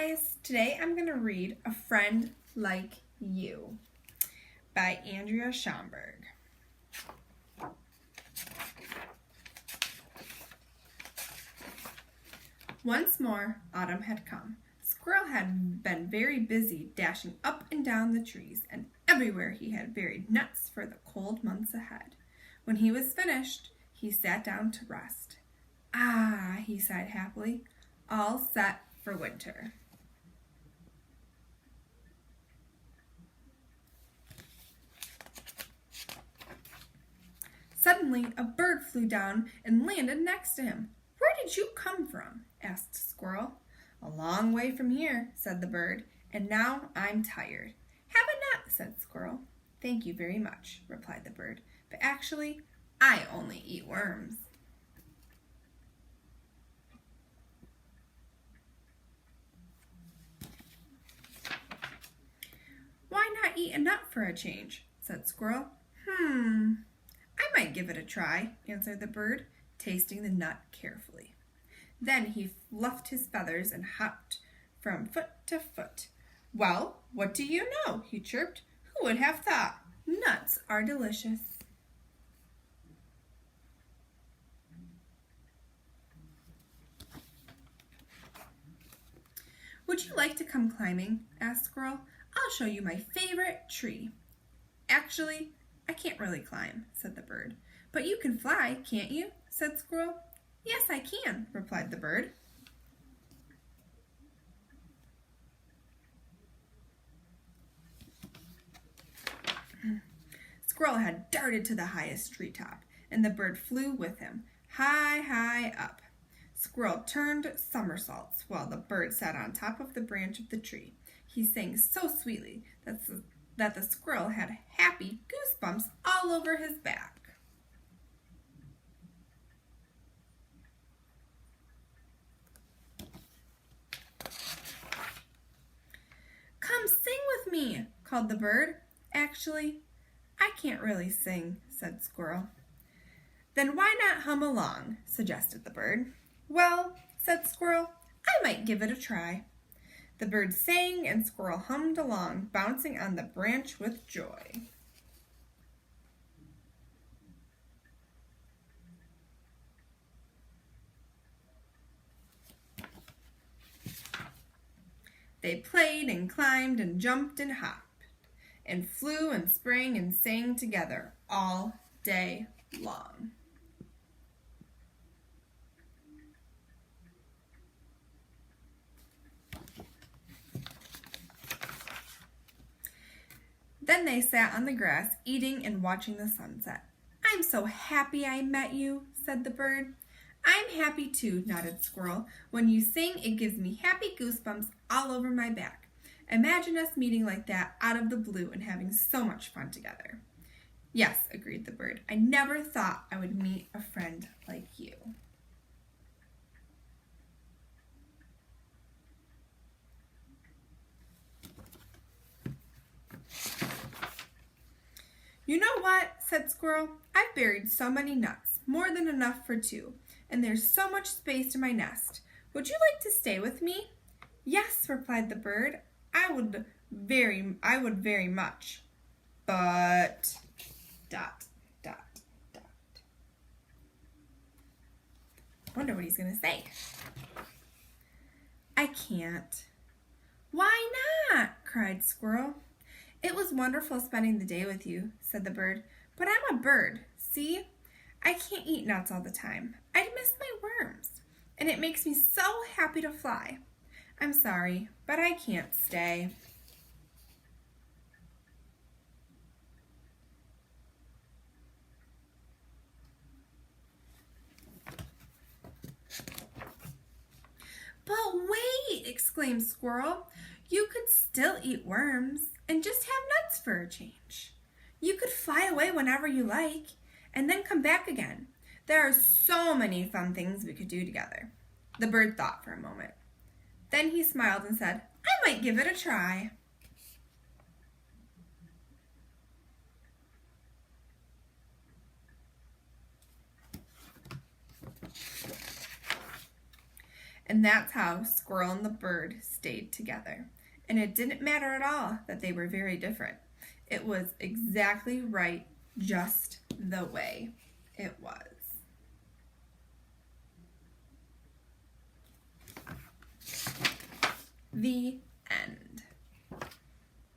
guys! Today I'm going to read A Friend Like You by Andrea Schomburg. Once more, autumn had come. Squirrel had been very busy dashing up and down the trees, and everywhere he had buried nuts for the cold months ahead. When he was finished, he sat down to rest. Ah, he sighed happily, all set for winter. Suddenly, a bird flew down and landed next to him. "Where did you come from?" asked Squirrel. "A long way from here," said the bird, "and now I'm tired." "Have a nut," said Squirrel. "Thank you very much," replied the bird, "but actually, I only eat worms." "Why not eat a nut for a change?" said Squirrel. I might give it a try," answered the bird, tasting the nut carefully. Then he fluffed his feathers and hopped from foot to foot. "Well, what do you know?" he chirped. "Who would have thought? Nuts are delicious." "Would you like to come climbing?" asked Squirrel. "I'll show you my favorite tree." "Actually, I can't really climb," said the bird. "But you can fly, can't you?" said Squirrel. "Yes, I can," replied the bird. Squirrel had darted to the highest treetop, and the bird flew with him, high, high up. Squirrel turned somersaults while the bird sat on top of the branch of the tree. He sang so sweetly that the squirrel had happy goosebumps all over his back. "Come sing with me," called the bird. "Actually, I can't really sing," said Squirrel. "Then why not hum along?" suggested the bird. "Well," said Squirrel, "I might give it a try." The bird sang and Squirrel hummed along, bouncing on the branch with joy. They played and climbed and jumped and hopped, and flew and sprang and sang together all day long. Then they sat on the grass, eating and watching the sunset. "I'm so happy I met you," said the bird. "I'm happy too," nodded Squirrel. "When you sing, it gives me happy goosebumps all over my back. Imagine us meeting like that out of the blue and having so much fun together." "Yes," agreed the bird. "I never thought I would meet a friend like you." "You know what?" said Squirrel. "I've buried so many nuts, more than enough for two, and there's so much space in my nest. Would you like to stay with me?" "Yes," replied the bird. I would very much. But ... Wonder what he's going to say. "I can't." "Why not?" cried Squirrel. "It was wonderful spending the day with you," said the bird, "but I'm a bird, see? I can't eat nuts all the time. I'd miss my worms, and it makes me so happy to fly. I'm sorry, but I can't stay." "But wait!" exclaimed Squirrel. "You could still eat worms and just have nuts for a change. You could fly away whenever you like and then come back again. There are so many fun things we could do together." The bird thought for a moment. Then he smiled and said, "I might give it a try." And that's how Squirrel and the bird stayed together. And it didn't matter at all that they were very different. It was exactly right, just the way it was. The